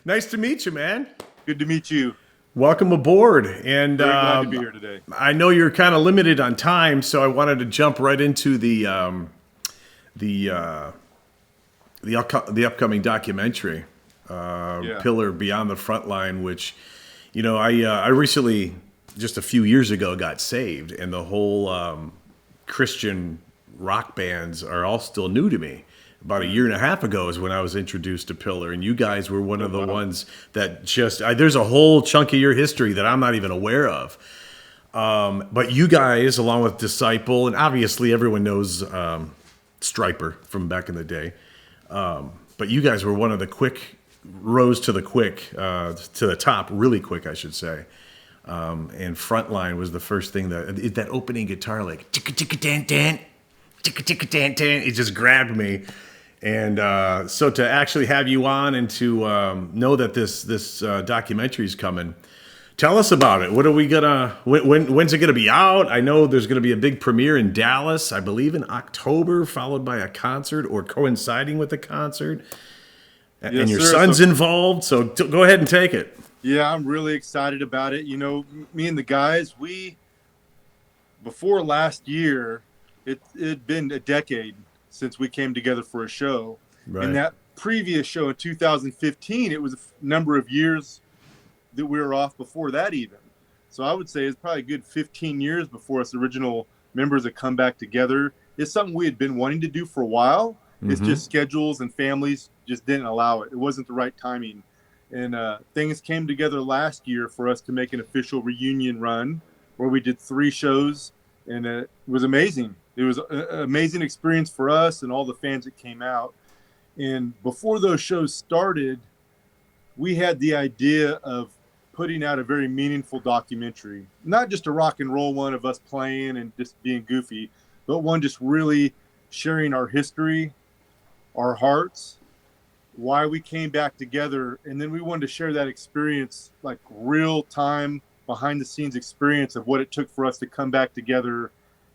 Nice to meet you, man. Good to meet you. Welcome aboard. And Very glad to be here today. I know you're kind of limited on time, so I wanted to jump right into the uh, the upcoming documentary, Yeah. Pillar Beyond the Frontline, which I recently, just a few years ago, got saved, and the whole Christian rock bands are all still new to me. About a year and a half ago is when I was introduced to Pillar, and you guys were one Oh, of the wow. ones that there's a whole chunk of your history that I'm not even aware of. But you guys, along with Disciple, and obviously everyone knows Striper from back in the day, but you guys were one of the quick, rose to the quick, to the top, really quick, I should say. And Frontline was the first thing that opening guitar, like ticka ticka dan dan, ticka ticka dan dan, it just grabbed me. And so to actually have you on and to know that this documentary is coming, tell us about it. What are we gonna? When's it gonna be out? I know there's gonna be a big premiere in Dallas, I believe in October, followed by a concert or coinciding with the concert. And Yes, your sir. So, son's involved, so go ahead and take it. yeah, I'm really excited about it. Me and the guys, before last year, it'd been a decade since we came together for a show. And Right. that previous show in 2015, it was a number of years that we were off before that, even. So I would say it's probably a good 15 years before us original members had come back together. It's something we had been wanting to do for a while. It's just schedules and families just didn't allow it. It wasn't the right timing. And things came together last year for us to make an official reunion run where we did 3 shows, and it was amazing. It was an amazing experience for us and all the fans that came out. And before those shows started, we had the idea of putting out a very meaningful documentary, not just a rock and roll one of us playing and just being goofy, but one just really sharing our history, our hearts, why we came back together. And then we wanted to share that experience, like real time behind the scenes experience of what it took for us to come back together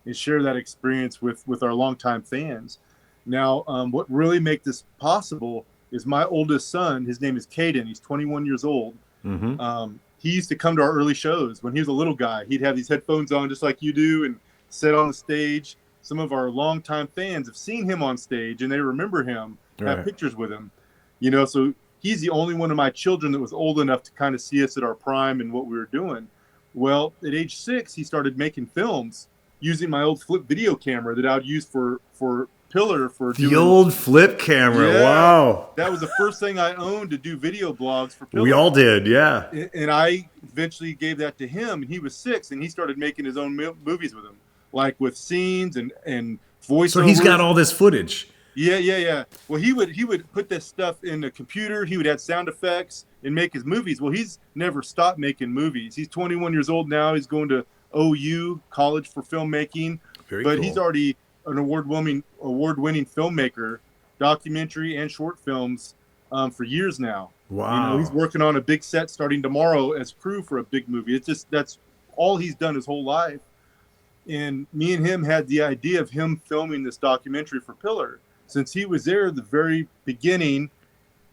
and share that experience with our longtime fans. Now, what really made this possible is my oldest son. His name is Caden. He's 21 years old. He used to come to our early shows when he was a little guy. He'd have these headphones on just like you do and sit on the stage. Some of our longtime fans have seen him on stage and they remember him, have Right. pictures with him. So he's the only one of my children that was old enough to kind of see us at our prime and what we were doing. Well, at age 6, he started making films using my old flip video camera that I'd use for Pillar for The doing. old flip camera. Yeah, Wow. that was the first thing I owned to do video blogs for We Pillar. all did. Yeah. And I eventually gave that to him, and he was 6, and he started making his own movies with him, like with scenes and So he's got voiceovers. all this footage. Yeah. Well, he would put this stuff in the computer. He would add sound effects and make his movies. Well, he's never stopped making movies. He's 21 years old now. He's going to OU College for Filmmaking, Very but he's cool. already an award-winning filmmaker, documentary and short films for years now. He's Wow. working on a big set starting tomorrow as crew for a big movie. It's just that's all he's done his whole life. And me and him had the idea of him filming this documentary for Pillar since he was there at the very beginning,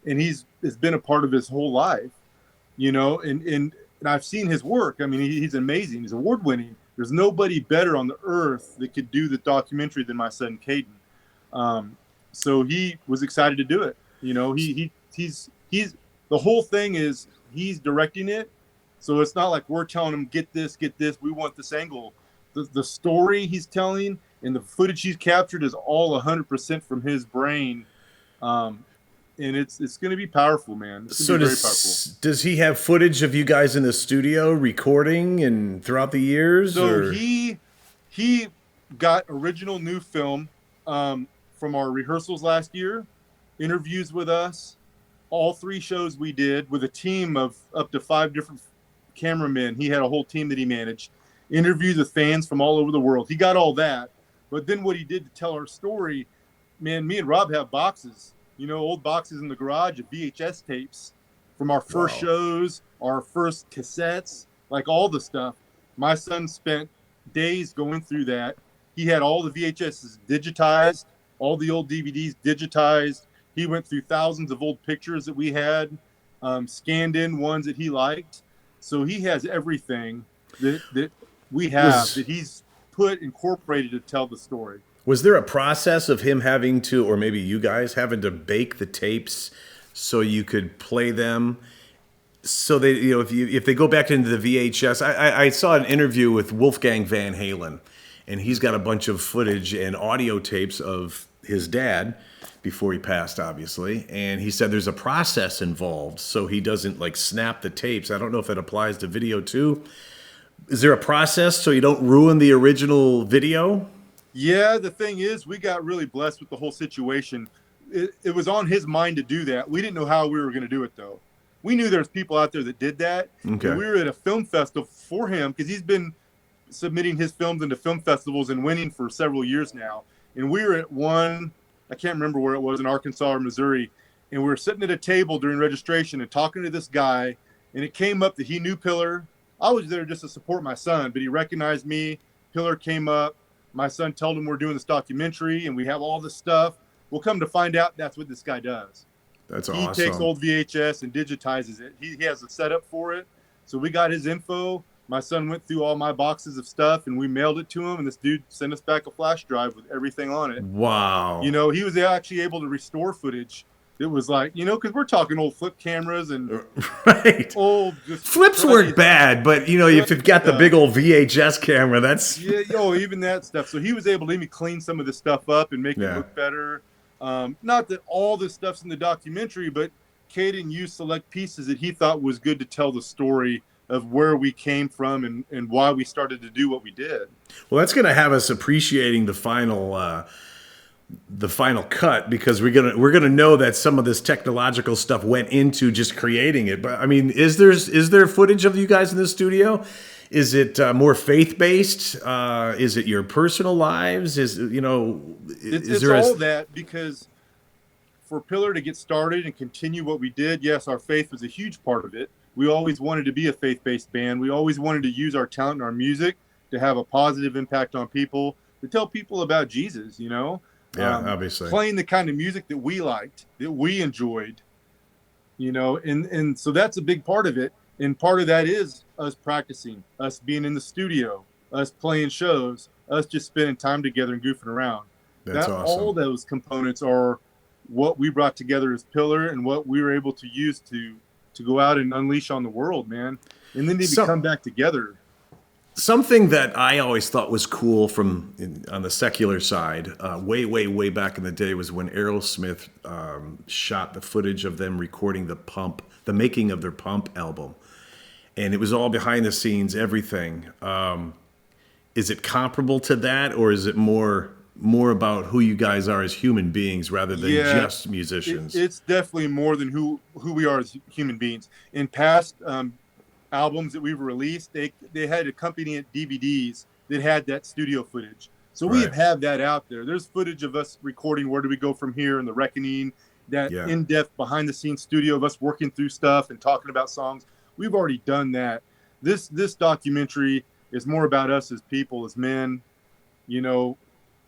and has been a part of his whole life. And I've seen his work. I mean, he's amazing. He's award winning. There's nobody better on the earth that could do the documentary than my son Caden. So he was excited to do it. He's the whole thing is he's directing it. So it's not like we're telling him get this, get this. We want this angle. The story he's telling and the footage he's captured is all 100% from his brain. And it's going to be powerful, man. It's So going to be very powerful. does he have footage of you guys in the studio recording and throughout the years, So or he got original new film from our rehearsals last year, interviews with us, all 3 shows we did with a team of up to 5 different cameramen. He had a whole team that he managed, interviews with fans from all over the world. He got all that. But then what he did to tell our story, man, me and Rob have boxes, old boxes in the garage of VHS tapes from our first wow? shows, our first cassettes, like all the stuff. My son spent days going through that. He had all the VHSs digitized, all the old DVDs digitized. He went through thousands of old pictures that we had, scanned in ones that he liked. So he has everything that we have Was that he's put incorporated to tell the story. was there a process of him having to, or maybe you guys having to bake the tapes so you could play them? So they, if they go back into the VHS, I saw an interview with Wolfgang Van Halen, and he's got a bunch of footage and audio tapes of his dad before he passed, obviously. And he said there's a process involved, so he doesn't like snap the tapes. I don't know if that applies to video too. Is there a process so you don't ruin the original video? Yeah, the thing is, we got really blessed with the whole situation. It was on his mind to do that. We didn't know how we were going to do it, though. We knew there's people out there that did that. Okay. And we were at a film festival for him because he's been submitting his films into film festivals and winning for several years now. And we were at one, I can't remember where it was, in Arkansas or Missouri. And we were sitting at a table during registration and talking to this guy. And it came up that he knew Pillar. I was there just to support my son, but he recognized me. Pillar came up. My son told him we're doing this documentary and we have all this stuff. We'll come to find out that's what this guy does. That's He awesome. takes old VHS and digitizes it. He has a setup for it. So we got his info. My son went through all my boxes of stuff and we mailed it to him. And this dude sent us back a flash drive with everything on it. Wow. You know, he was actually able to restore footage. It was like, you know, because we're talking old flip cameras and right. old just Flips weren't bad, but if you've got the big old VHS camera, that's yeah, even that stuff. So he was able to let me clean some of the stuff up and make it look better. Not that all this stuff's in the documentary, but Caden used select pieces that he thought was good to tell the story of where we came from and why we started to do what we did. Well, that's going to have us appreciating the final cut, because we're gonna know that some of this technological stuff went into just creating it. But I mean, is there footage of you guys in the studio? Is it more faith based? Is it your personal lives? Is It's all that, because for Pillar to get started and continue what we did, yes, our faith was a huge part of it. We always wanted to be a faith-based band. We always wanted to use our talent and our music to have a positive impact on people, to tell people about Jesus, Yeah, obviously. Playing the kind of music that we liked, that we enjoyed, and so that's a big part of it. And part of that is us practicing, us being in the studio, us playing shows, us just spending time together and goofing around. That's awesome. All those components are what we brought together as Pillar and what we were able to use to go out and unleash on the world, man. And then they come back together. Something that I always thought was cool on the secular side, way back in the day, was when Aerosmith shot the footage of them recording the making of their Pump album. And it was all behind the scenes, everything. Is it comparable to that, or is it more about who you guys are as human beings rather than just musicians? It's definitely more than who we are as human beings. In past albums that we've released, they had accompanying DVDs that had that studio footage. So we have that out there. There's footage of us recording Where Do We Go From Here and The Reckoning, that in-depth behind-the-scenes studio of us working through stuff and talking about songs. We've already done that. This documentary is more about us as people, as men,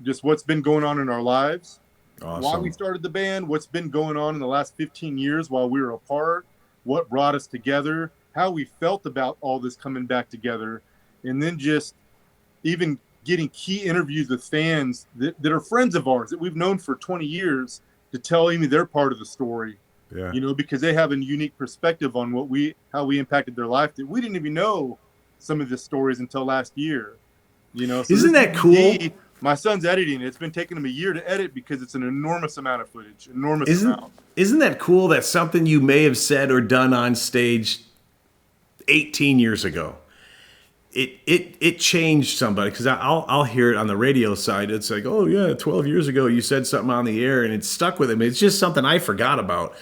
just what's been going on in our lives, why we started the band, what's been going on in the last 15 years while we were apart, what brought us together, how we felt about all this coming back together, and then just even getting key interviews with fans that are friends of ours that we've known for 20 years to tell me their part of the story. Yeah. Because they have a unique perspective on how we impacted their life that we didn't even know some of the stories until last year. So isn't that cool? My son's editing it. It's been taking him a year to edit because it's an enormous amount of footage. Isn't that cool that something you may have said or done on stage 18 years ago, it changed somebody? Because I'll hear it on the radio side. It's like, oh yeah, 12 years ago you said something on the air and it stuck with him. It's just something I forgot about.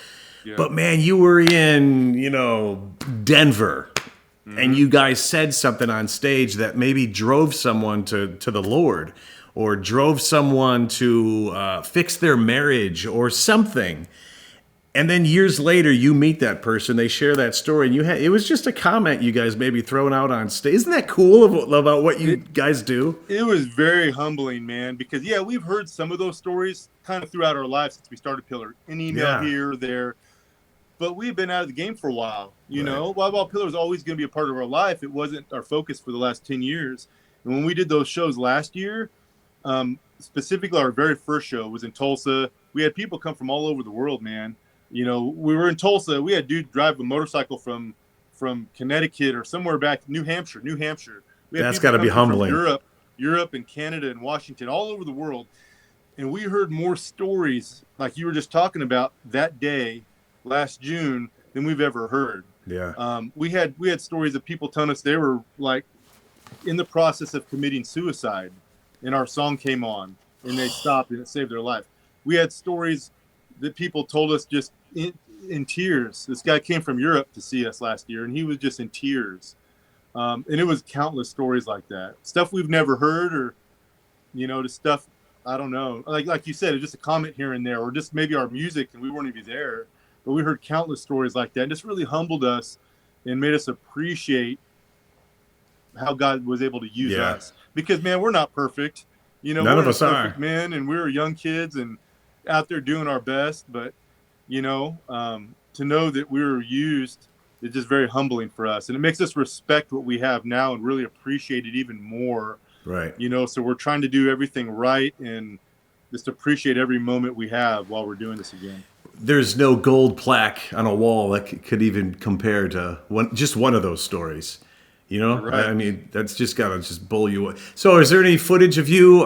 Yeah. But man, you were in Denver, and you guys said something on stage that maybe drove someone to the Lord, or drove someone to fix their marriage or something. And then years later, you meet that person, they share that story, and it was just a comment you guys maybe thrown out on stage. Isn't that cool about what you guys do? It was very humbling, man, because, we've heard some of those stories kind of throughout our lives since we started Pillar. An email here or there. but we've been out of the game for a while. You Right. know, while Pillar was always going to be a part of our life, it wasn't our focus for the last 10 years. And when we did those shows last year, specifically our very first show was in Tulsa. We had people come from all over the world, man. You know, we were in Tulsa. We had dude drive a motorcycle from Connecticut or somewhere back New Hampshire. We had That's people got to be coming from humbling. Europe and Canada and Washington, all over the world. And we heard more stories like you were just talking about that day last June than we've ever heard. Yeah. We had stories of people telling us they were like in the process of committing suicide, and our song came on, and they stopped, and it saved their life. We had stories that people told us just in tears. This guy came from Europe to see us last year, and he was just in tears. And it was countless stories like that, stuff we've never heard, or the stuff I don't know. Like you said, it's just a comment here and there, or just maybe our music, and we weren't even there. But we heard countless stories like that, and just really humbled us and made us appreciate how God was able to use us. Because man, we're not perfect. None we're of us perfect are. men, and we were young kids and out there doing our best. But to know that we were used is just very humbling for us, and it makes us respect what we have now and really appreciate it even more. Right. So we're trying to do everything right and just appreciate every moment we have while we're doing this again. There's no gold plaque on a wall that could even compare to just one of those stories. Right. I mean, that's just gotta just blow you away. So, is there any footage of you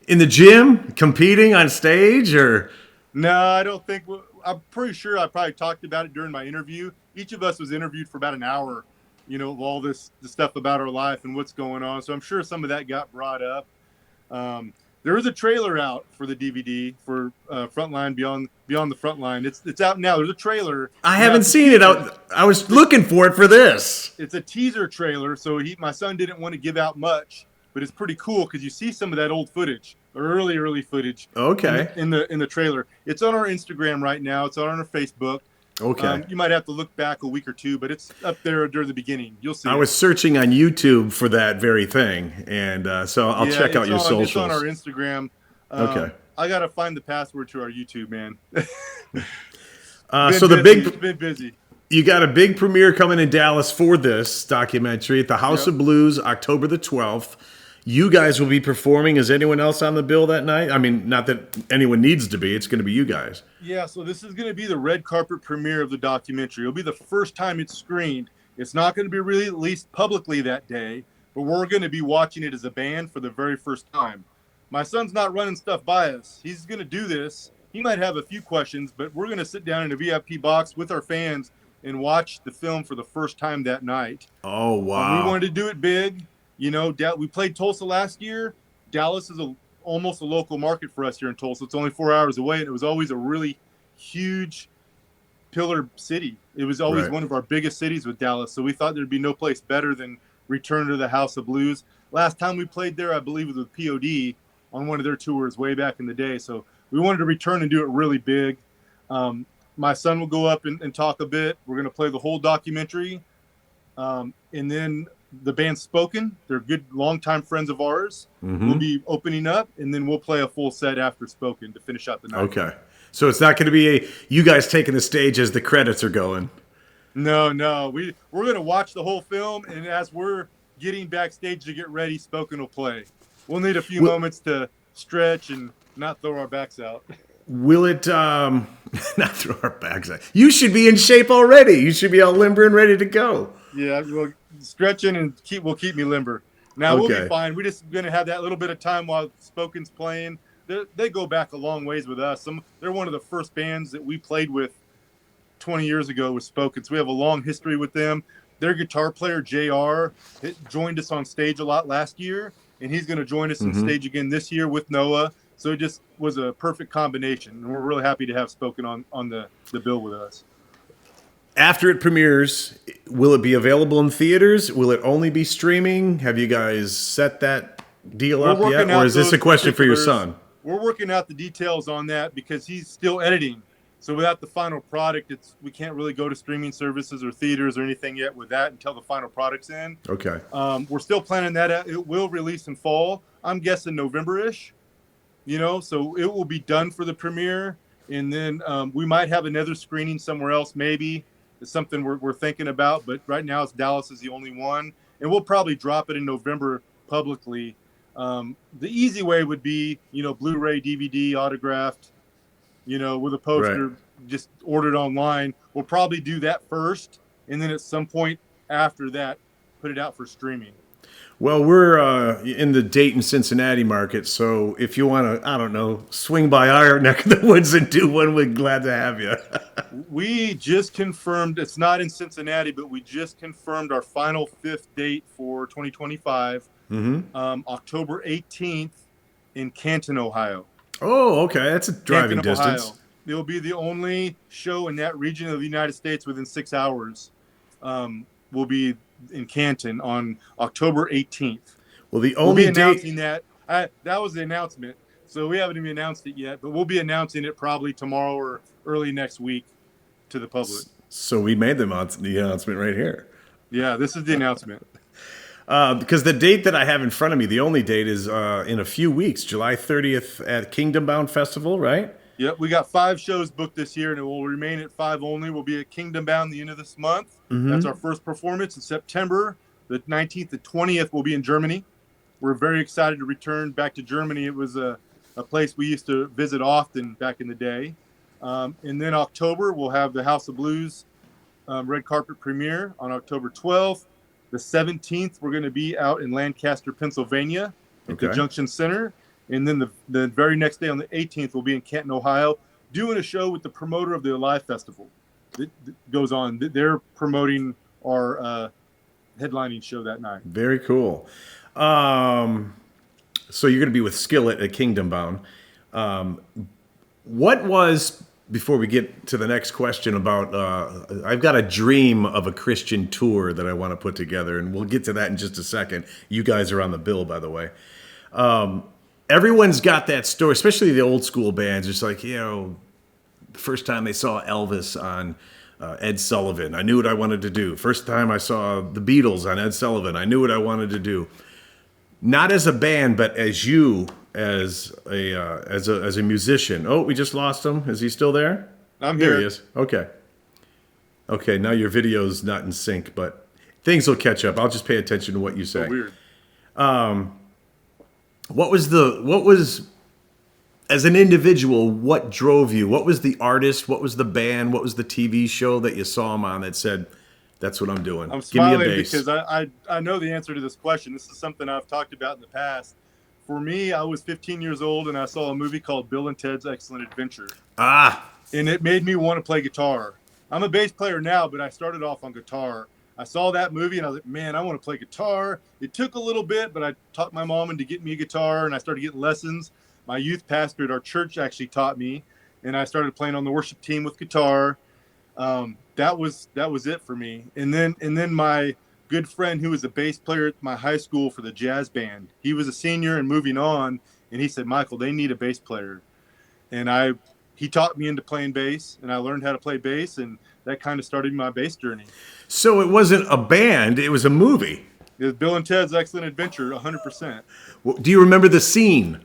in the gym competing on stage, or? No, I don't think. I'm pretty sure I probably talked about it during my interview. Each of us was interviewed for about an hour, of all the stuff about our life and what's going on. So I'm sure some of that got brought up. There is a trailer out for the DVD for Frontline Beyond the Frontline. It's out now. There's a trailer. I haven't seen it. I was looking for it for this. It's a teaser trailer, so my son didn't want to give out much, but it's pretty cool because you see some of that old footage or early footage. Okay. In the trailer, it's on our Instagram right now. It's on our Facebook. Okay. You might have to look back a week or two, but it's up there during the beginning. You'll see. I was searching on YouTube for that very thing, and so I'll check out your socials. It's on our Instagram. Okay. I gotta find the password to our YouTube, man. It's been busy. You got a big premiere coming in Dallas for this documentary at the House of Blues, October the 12th. You guys will be performing. Is anyone else on the bill that night? I mean, not that anyone needs to be. It's going to be you guys. Yeah, so this is going to be the red carpet premiere of the documentary. It'll be the first time it's screened. It's not going to be released publicly that day, but we're going to be watching it as a band for the very first time. My son's not running stuff by us. He's going to do this. He might have a few questions, but we're going to sit down in a VIP box with our fans and watch the film for the first time that night. Oh, wow. We wanted to do it big. We played Tulsa last year. Dallas is almost a local market for us here in Tulsa. It's only 4 hours away, and it was always a really huge Pillar city. It was always one of our biggest cities with Dallas, so we thought there'd be no place better than return to the House of Blues. Last time we played there, I believe it was with POD on one of their tours way back in the day, so we wanted to return and do it really big. My son will go up and talk a bit. We're going to play the whole documentary, and then the band Spoken, they're good longtime friends of ours. We'll be opening up, and then we'll play a full set after Spoken to finish out the night. Okay. So it's not going to be you guys taking the stage as the credits are going. No. We're going to watch the whole film, and as we're getting backstage to get ready, Spoken will play. We'll need a few moments to stretch and not throw our backs out. Will it not throw our backs out? You should be in shape already. You should be all limber and ready to go. Yeah, well, stretching and will keep me limber. Now we'll be fine. We're just going to have that little bit of time while Spoken's playing. They go back a long ways with us. They're one of the first bands that we played with 20 years ago with Spoken. So we have a long history with them. Their guitar player, JR, joined us on stage a lot last year, and he's going to join us on stage again this year with Noah. So it just was a perfect combination, and we're really happy to have Spoken on the bill with us. After it premieres, will it be available in theaters? Will it only be streaming? Have you guys set that deal up yet? Or is this a question for your son? We're working out the details on that because he's still editing. So without the final product, we can't really go to streaming services or theaters or anything yet with that until the final product's in. Okay. We're still planning that out. It will release in fall. I'm guessing November-ish. So it will be done for the premiere. And then we might have another screening somewhere else, maybe. It's something we're thinking about, but right now it's Dallas is the only one. And we'll probably drop it in November publicly. The easy way would be, Blu-ray, DVD, autographed, with a Right. poster just ordered online. We'll probably do that first, and then at some point after that, put it out for streaming. Well, we're in the Dayton, Cincinnati market, so if you want to, I don't know, swing by our neck of the woods and do one, we're glad to have you. We just confirmed it's not in Cincinnati, but we just confirmed our final fifth date for 2025, October 18th in Canton, Ohio. Oh, okay, that's a driving Canton, distance. Ohio. It'll be the only show in that region of the United States within 6 hours. Will be in Canton on October 18th. Well, the We'll be only announcing date. that. That was the announcement. So we haven't even announced it yet, but we'll be announcing it probably tomorrow or early next week to the public. So we made the announcement right here. Yeah, this is the announcement. Because the date that I have in front of me, the only date is in a few weeks, July 30th at Kingdom Bound Festival, right? Yep, we got 5 shows booked this year, and it will remain at 5 only. We'll be at Kingdom Bound the end of this month. That's our first performance in September. The 19th to 20th will be in Germany. We're very excited to return back to Germany. It was a place we used to visit often back in the day. And then October, we'll have the House of Blues red carpet premiere on October 12th. The 17th, we're going to be out in Lancaster, Pennsylvania at the Junction Center. And then the very next day on the 18th, we'll be in Canton, Ohio, doing a show with the promoter of the Alive Festival. That goes on. They're promoting our headlining show that night. Very cool. So you're going to be with Skillet at Kingdom Bound. What was, before we get to the next question about, I've got a dream of a Christian tour that I want to put together, and we'll get to that in just a second. You guys are on the bill, by the way. Everyone's got that story, especially the old school bands. It's like, the first time they saw Elvis on Ed Sullivan, I knew what I wanted to do. First time I saw the Beatles on Ed Sullivan, I knew what I wanted to do. Not as a band, but as you, as a musician. Oh, we just lost him. Is he still there? I'm here. There he is. Okay. Now your video's not in sync, but things will catch up. I'll just pay attention to what you say. So weird. What was as an individual, what drove you? What was the artist? What was the band? What was the TV show that you saw him on that said, that's what I'm doing? I'm Give me a smiling bass. because I know the answer to this question. This is something I've talked about in the past. For me, I was 15 years old and I saw a movie called Bill and Ted's Excellent Adventure. And it made me want to play guitar. I'm a bass player now, but I started off on guitar. I saw that movie and I was like, man, I want to play guitar. It took a little bit, but I talked my mom into getting me a guitar and I started getting lessons. My youth pastor at our church actually taught me, and I started playing on the worship team with guitar. That was it for me. And then my good friend who was a bass player at my high school for the jazz band, he was a senior and moving on, and he said, Michael, they need a bass player. And he taught me into playing bass, and I learned how to play bass, and that kind of started my bass journey. So it wasn't a band, it was a movie. It was Bill and Ted's Excellent Adventure, 100%. Well, do you remember the scene?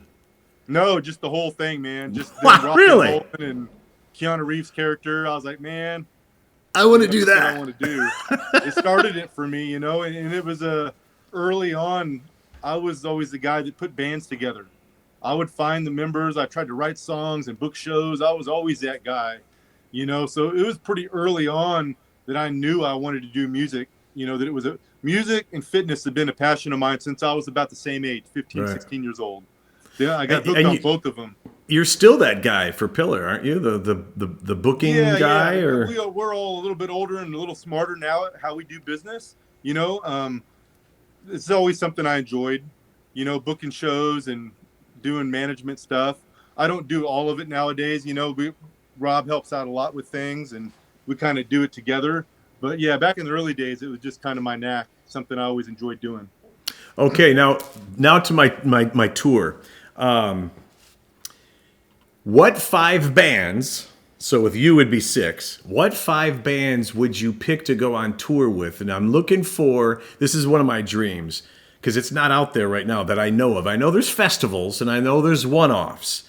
No, just the whole thing, man. Just Wow, them rock really? and rolling and Keanu Reeves' character. I was like, man, I want to do that's what that. I want to do. It started it for me, and it was early on. I was always the guy that put bands together. I would find the members. I tried to write songs and book shows. I was always that guy, So it was pretty early on that I knew I wanted to do music. That it was music and fitness had been a passion of mine since I was about the same age, 15, Right. 16 years old. Yeah, I got hooked on both of them. You're still that guy for Pillar, aren't you? The booking guy, or we're all a little bit older and a little smarter now at how we do business. It's always something I enjoyed. Booking shows and doing management stuff. I don't do all of it nowadays. Rob helps out a lot with things, and we kind of do it together. But yeah, back in the early days, it was just kind of my knack, something I always enjoyed doing. Okay, now to my tour. What 5 bands, so with you would be 6, what 5 bands would you pick to go on tour with? And I'm looking for, this is one of my dreams, because it's not out there right now that I know of. I know there's festivals and I know there's one-offs,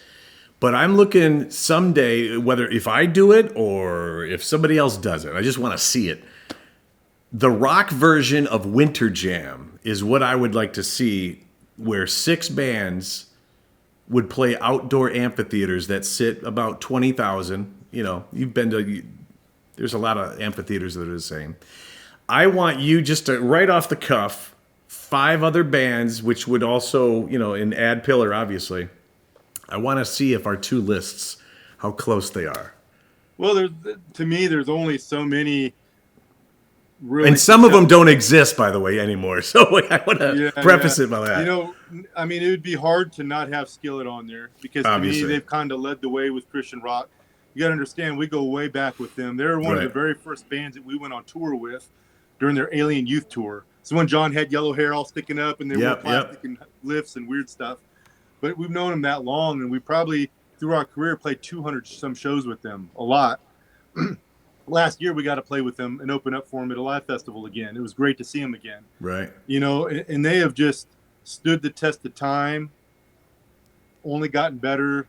But I'm looking someday, whether if I do it or if somebody else does it, I just want to see it. The rock version of Winter Jam is what I would like to see, where 6 bands would play outdoor amphitheaters that sit about 20,000. You know, you've been to, there's a lot of amphitheaters that are the same. I want you just to, right off the cuff, 5 other bands, which would also, you know, and add Pillar, obviously. I want to see if our 2 lists, how close they are. Well, to me, there's only so many. Really, and some of them don't exist, by the way, anymore. So I want to preface it by that. You know, I mean, it would be hard to not have Skillet on there because to me, they've kind of led the way with Christian rock. You got to understand, we go way back with them. They're one of the very first bands that we went on tour with during their Alien Youth tour. So when John had yellow hair all sticking up and they were plastic and lifts and weird stuff. But we've known them that long, and we probably, through our career, played 200 some shows with them, a lot. Last year, we got to play with them and open up for them at a live festival again. It was great to see them again. Right. You know, and they have just stood the test of time, only gotten better.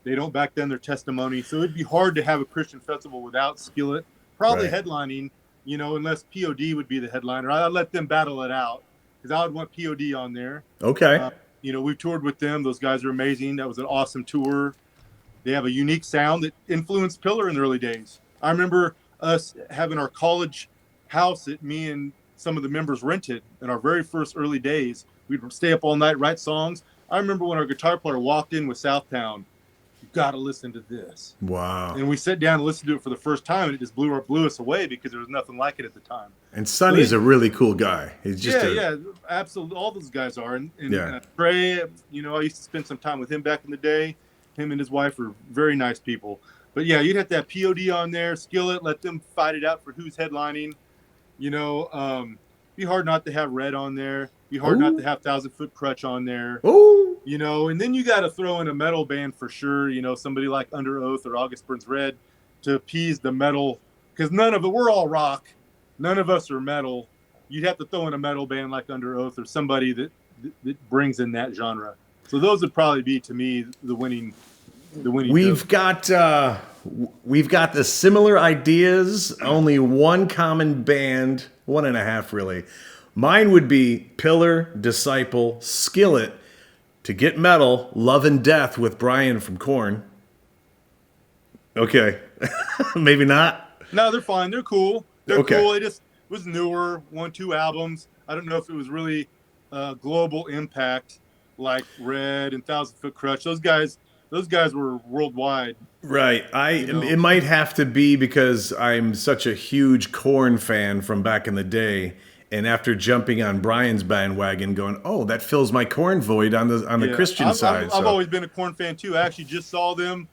They don't back down their testimony. So it'd be hard to have a Christian festival without Skillet. Probably headlining, you know, unless POD would be the headliner. I'd let them battle it out because I would want POD on there. Okay. You know, we've toured with them. Those guys are amazing. That was an awesome tour. They have a unique sound that influenced Pillar in the early days. I remember us having our college house that me and some of the members rented in our very first early days. We'd stay up all night, write songs. I remember when our guitar player walked in with Southtown, you got to listen to this. Wow. And we sat down and listened to it for the first time, and it just blew us away because there was nothing like it at the time. And Sonny's a really cool guy. He's just absolutely. All those guys are. And Trey, you know, I used to spend some time with him back in the day. Him and his wife are very nice people. But yeah, you'd have to have POD on there, Skillet, let them fight it out for who's headlining. You know, be hard not to have Red on there. Be hard not to have 1,000 Foot Crutch on there. Ooh. You know, and then you got to throw in a metal band for sure. You know, somebody like Under Oath or August Burns Red to appease the metal, because we're all rock. None of us are metal. You'd have to throw in a metal band like Under Oath or somebody that brings in that genre. So those would probably be, to me, the winning. We've got the similar ideas. Only one common band, 1.5 really. Mine would be Pillar, Disciple, Skillet. To get metal, Love and Death with Brian from Korn. Okay, maybe not. No, they're fine. They're cool. They're cool. It just was newer, 1-2 albums. I don't know if it was really global impact like Red and 1,000 Foot Crutch. Those guys were worldwide. Right. It might have to be because I'm such a huge Korn fan from back in the day, and after jumping on Brian's bandwagon, going, "Oh, that fills my Korn void on the Christian side." I've always been a Korn fan too. I actually just saw them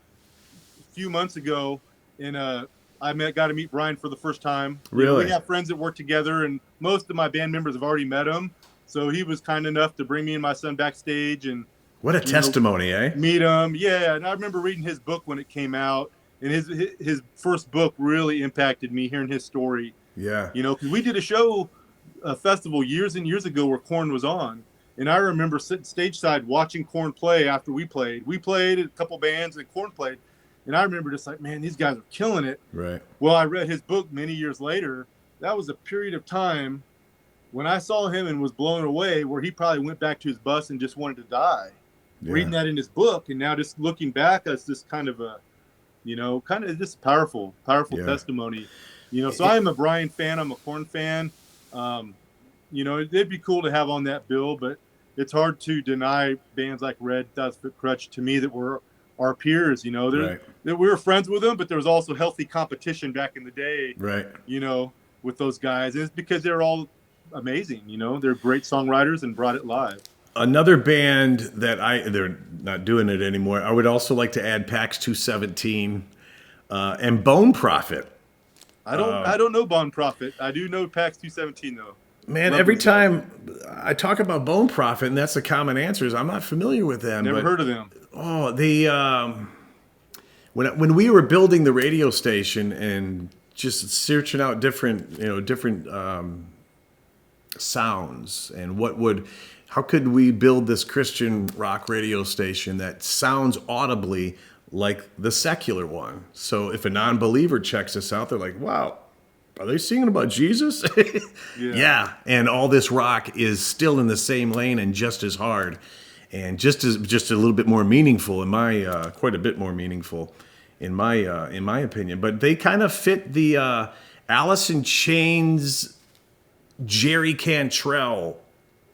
a few months ago, and got to meet Brian for the first time. Really? We have friends that work together, and most of my band members have already met him. So he was kind enough to bring me and my son backstage and. What a testimony, eh? Meet him, yeah. And I remember reading his book when it came out, and his first book really impacted me, hearing his story. Yeah. You know, because we did a festival years and years ago where Korn was on, and I remember sitting stage side watching Korn play after we played. We played a couple bands, and Korn played, and I remember just like, man, these guys are killing it. Right. Well, I read his book many years later. That was a period of time when I saw him and was blown away, where he probably went back to his bus and just wanted to die. Yeah. Reading that in his book, and now just looking back, as this kind of just powerful testimony. You know, so I am a Brian fan. I'm a Korn fan. You know, it'd be cool to have on that bill, but it's hard to deny bands like Red, 1,000 Foot Crutch to me that were our peers. You know, that we were friends with them, but there was also healthy competition back in the day. Right. You know, with those guys, and it's because they're all amazing. You know, they're great songwriters and brought it live. Another band that they're not doing it anymore. I would also like to add PAX 217 and Bone Prophet. I don't know Bone Prophet. I do know PAX 217 though. Man, every time I talk about Bone Prophet, and that's the common answer, is I'm not familiar with them. Never heard of them. Oh, when we were building the radio station and just searching out different sounds and what would. how could we build this Christian rock radio station that sounds audibly like the secular one? So if a non-believer checks us out, they're like, wow, are they singing about Jesus? Yeah. Yeah. And all this rock is still in the same lane and just as hard and just a little bit more meaningful in my, quite a bit more meaningful in my opinion. But they kind of fit the, Alice in Chains, Jerry Cantrell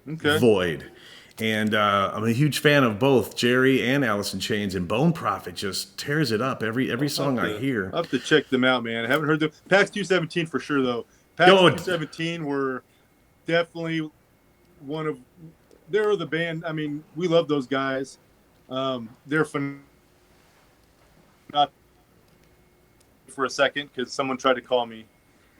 Okay. void. And I'm a huge fan of both Jerry and Alice in Chains, and Bone Prophet just tears it up every song I hear. I'll have to check them out, man. I haven't heard them. PAX 217 for sure, though. PAX 217 were definitely one of. They're the band. I mean, we love those guys. They're fun. Not for a second because someone tried to call me.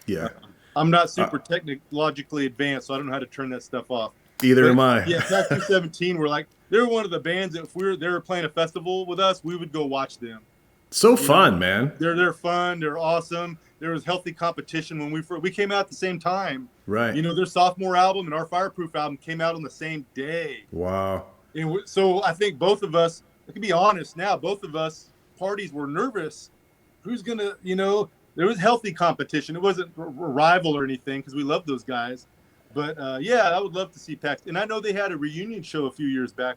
Yeah. I'm not super technologically advanced, so I don't know how to turn that stuff off. Either am I. Yeah, PAX 217 were like they're one of the bands that if they were playing a festival with us, we would go watch them. So fun, man. They're fun. They're awesome. There was healthy competition when we came out at the same time. Right. You know, their sophomore album and our Fireproof album came out on the same day. Wow. And so I think both of us, I can be honest now, both of us parties were nervous. Who's gonna, there was healthy competition. It wasn't a rival or anything because we love those guys. But yeah, I would love to see PAX. And I know they had a reunion show a few years back,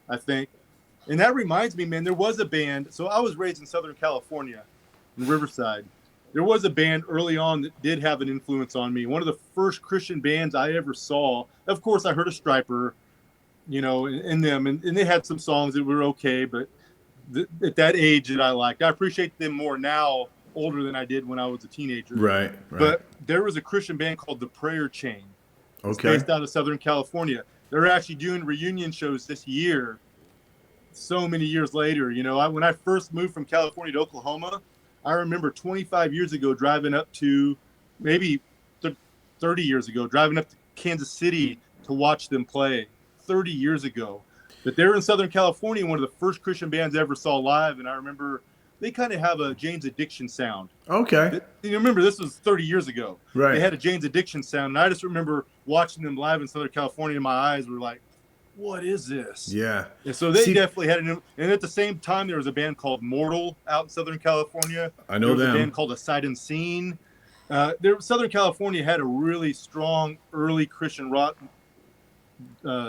I think. And that reminds me, man, there was a band. So I was raised in Southern California, in Riverside. There was a band early on that did have an influence on me. One of the first Christian bands I ever saw. Of course, I heard a Striper, in them. And they had some songs that were okay. But at that age that I liked, I appreciate them more now, older than I did when I was a teenager. Right. But there was a Christian band called The Prayer Chain. Okay. It's based out of Southern California. They're actually doing reunion shows this year. So many years later, when I first moved from California to Oklahoma, I remember 25 years ago driving up to, maybe 30 years ago, driving up to Kansas City to watch them play 30 years ago. But they were in Southern California, one of the first Christian bands I ever saw live. And I remember they kind of have a Jane's Addiction sound. Okay. You remember this was 30 years ago. Right. They had a Jane's Addiction sound. And I just remember watching them live in Southern California and my eyes were like, what is this? Yeah. And so they definitely had and at the same time, there was a band called Mortal out in Southern California. I know there was them. a band called A Sight Unseen. Southern California had a really strong early Christian rock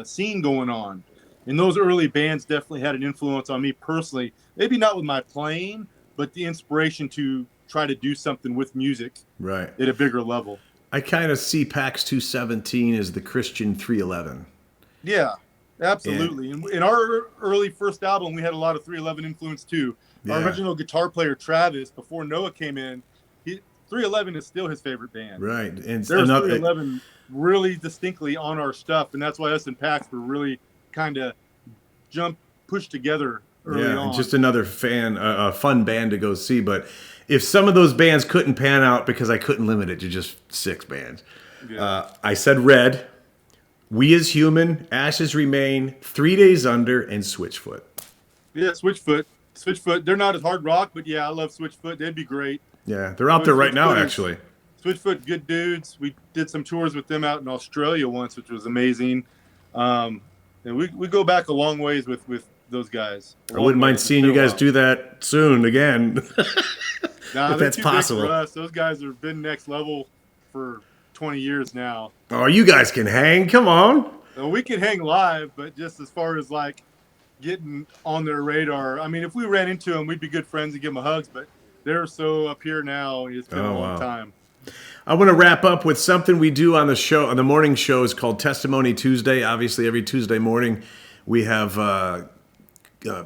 scene going on. And those early bands definitely had an influence on me personally. Maybe not with my playing, but the inspiration to try to do something with music right at a bigger level. I kind of see PAX 217 as the Christian 311. Yeah, absolutely. And in our early first album, we had a lot of 311 influence too. Yeah. Our original guitar player, Travis, before Noah came in, 311 is still his favorite band. Right. And there's 311 really distinctly on our stuff. And that's why us and PAX were really kind of pushed together early on. Just another fun band to go see. But if some of those bands couldn't pan out because I couldn't limit it to just 6 bands, I said Red, We As Human, Ashes Remain, 3 Days Under, and Switchfoot. Yeah, Switchfoot. They're not as hard rock, but yeah, I love Switchfoot. They'd be great. Yeah, they're out there right now, actually. Switchfoot, good dudes. We did some tours with them out in Australia once, which was amazing. And we go back a long ways with those guys. I wouldn't mind seeing you guys do that soon again. If that's possible. Big for us. Those guys have been next level for 20 years now. Oh, you guys can hang. Come on. We can hang live, but just as far as like getting on their radar, I mean, if we ran into them, we'd be good friends and give them hugs, but they're so up here now. It's been a long time. I want to wrap up with something we do on the show, on the morning show. Is called Testimony Tuesday. Obviously, every Tuesday morning, we have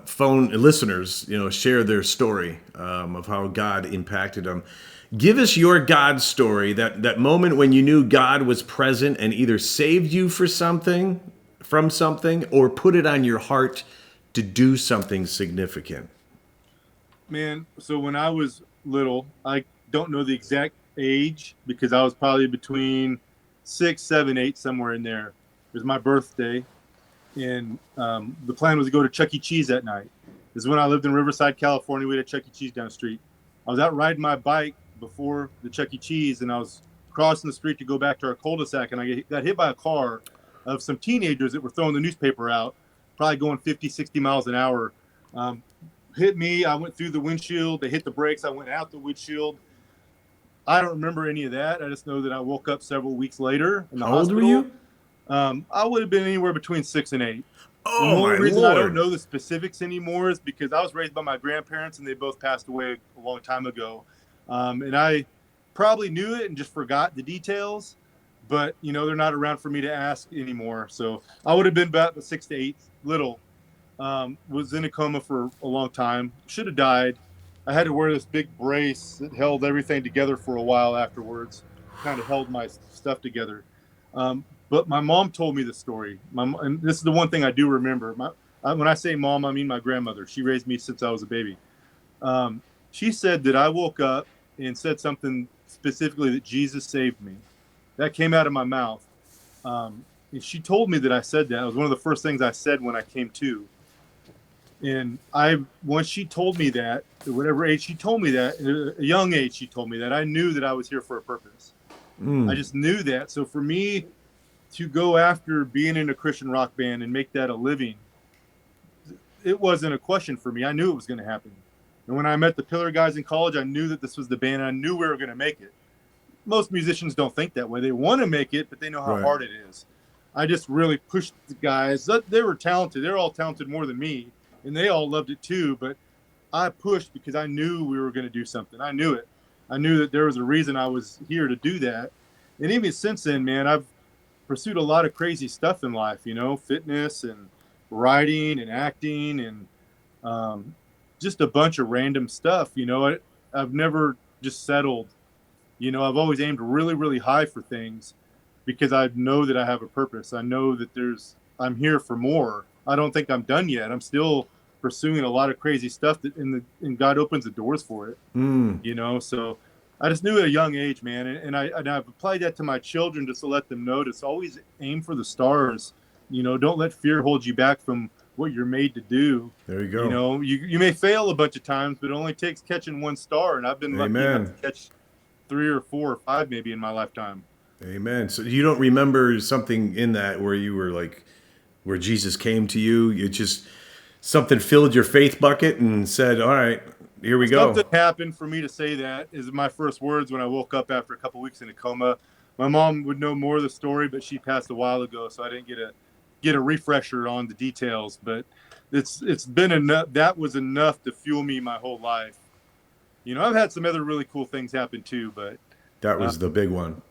phone listeners, share their story of how God impacted them. Give us your God story, that moment when you knew God was present and either saved you from something, or put it on your heart to do something significant. Man, so when I was little, I don't know the exact age because I was probably between 6, 7, 8, somewhere in there. It was my birthday, and the plan was to go to Chuck E. Cheese that night. This is when I lived in Riverside, California. We had a Chuck E. Cheese down the street. I was out riding my bike before the Chuck E. Cheese, and I was crossing the street to go back to our cul-de-sac, and I got hit by a car of some teenagers that were throwing the newspaper out, probably going 50, 60 miles an hour. Hit me. I went through the windshield. They hit the brakes. I went out the windshield. I don't remember any of that. I just know that I woke up several weeks later in the How old were hospital. you? I would have been anywhere between 6 and 8. And the Oh only my reason I don't Lord. know the specifics anymore is because I was raised by my grandparents and they both passed away a long time ago. And I probably knew it and just forgot the details, but they're not around for me to ask anymore. So I would have been about 6 to 8, little. Was in a coma for a long time. Should have died. I had to wear this big brace that held everything together for a while afterwards. Kind of held my stuff together. But my mom told me the story. And this is the one thing I do remember. When I say mom, I mean my grandmother. She raised me since I was a baby. She said that I woke up and said something specifically that Jesus saved me. That came out of my mouth. And she told me that I said that. It was one of the first things I said when I came to. And once she told me that, at whatever age she told me that, at a young age she told me that, I knew that I was here for a purpose. I just knew that. So for me to go after being in a Christian rock band and make that a living, it wasn't a question for me. I knew it was going to happen. And when I met the Pillar guys in college, I knew that this was the band. I knew we were going to make it. Most musicians don't think that way. They want to make it, but they know how hard it is. I just really pushed the guys. They were talented. They're all talented more than me, and they all loved it too. But I pushed because I knew we were going to do something. I knew it. I knew that there was a reason I was here to do that. And even since then, man, I've pursued a lot of crazy stuff in life, fitness and writing and acting and just a bunch of random stuff. I've never just settled. I've always aimed really, really high for things because I know that I have a purpose. I know that I'm here for more. I don't think I'm done yet. I'm still pursuing a lot of crazy stuff and God opens the doors for it. So I just knew at a young age, man. And I've applied that to my children just to let them know to always aim for the stars. Don't let fear hold you back from what you're made to do. There you go. You may fail a bunch of times, but it only takes catching one star. And I've been lucky enough to catch 3 or 4 or 5 maybe in my lifetime. Amen. So you don't remember something in that where you were like, where Jesus came to you? You just, something filled your faith bucket and said, all right, here we go. Something happened for me to say that is my first words when I woke up after a couple weeks in a coma. My mom would know more of the story, but she passed a while ago, so I didn't get a refresher on the details. But it's been enough. That was enough to fuel me my whole life. I've had some other really cool things happen too, but that was the big one.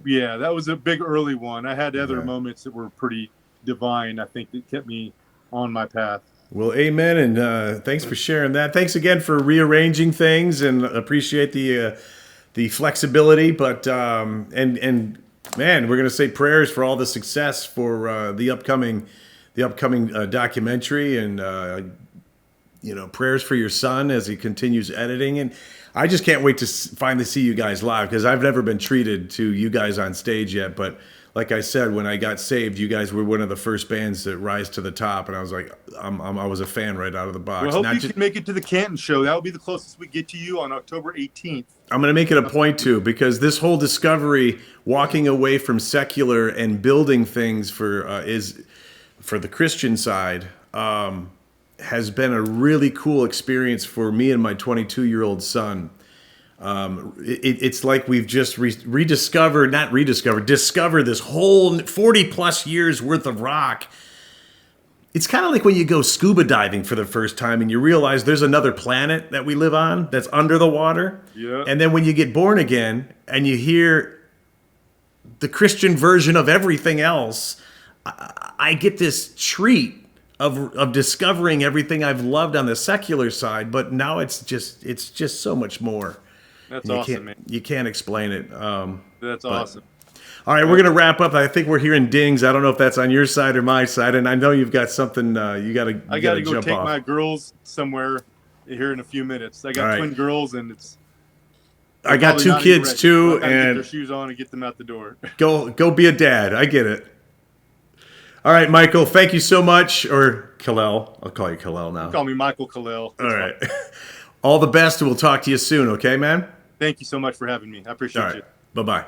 Yeah, that was a big early one. I had other moments that were pretty divine, I think, that kept me on my path. Well, amen, and thanks for sharing that. Thanks again for rearranging things, and appreciate the flexibility. But and man, we're gonna say prayers for all the success for the upcoming documentary, and prayers for your son as he continues editing. And I just can't wait to finally see you guys live, because I've never been treated to you guys on stage yet. But like I said, when I got saved, you guys were one of the first bands that rise to the top, and I was like, I was a fan right out of the box. Well, I hope you can make it to the Canton show. That will be the closest we get to you on October 18th. I'm going to make it a point to, because this whole discovery, walking away from secular and building things for the Christian side, has been a really cool experience for me and my 22-year-old son. It's like we've just discovered this whole 40 plus years worth of rock. It's kind of like when you go scuba diving for the first time and you realize there's another planet that we live on that's under the water. Yeah. And then when you get born again and you hear the Christian version of everything else, I get this treat of discovering everything I've loved on the secular side, but now it's just so much more. That's awesome, man. You can't explain it. That's awesome. All right, we're going to wrap up. I think we're hearing dings. I don't know if that's on your side or my side, and I know you've got something you got to I got to go jump take off. my girls somewhere here in a few minutes. I got twin girls, and I got 2 kids too, I gotta and get their shoes on and get them out the door. Go be a dad. I get it. All right, Michael, thank you so much. Or Khalil. I'll call you Khalil now. Call me Michael Khalil. All right. All the best, and we'll talk to you soon, okay, man? Thank you so much for having me. I appreciate you. Bye-bye.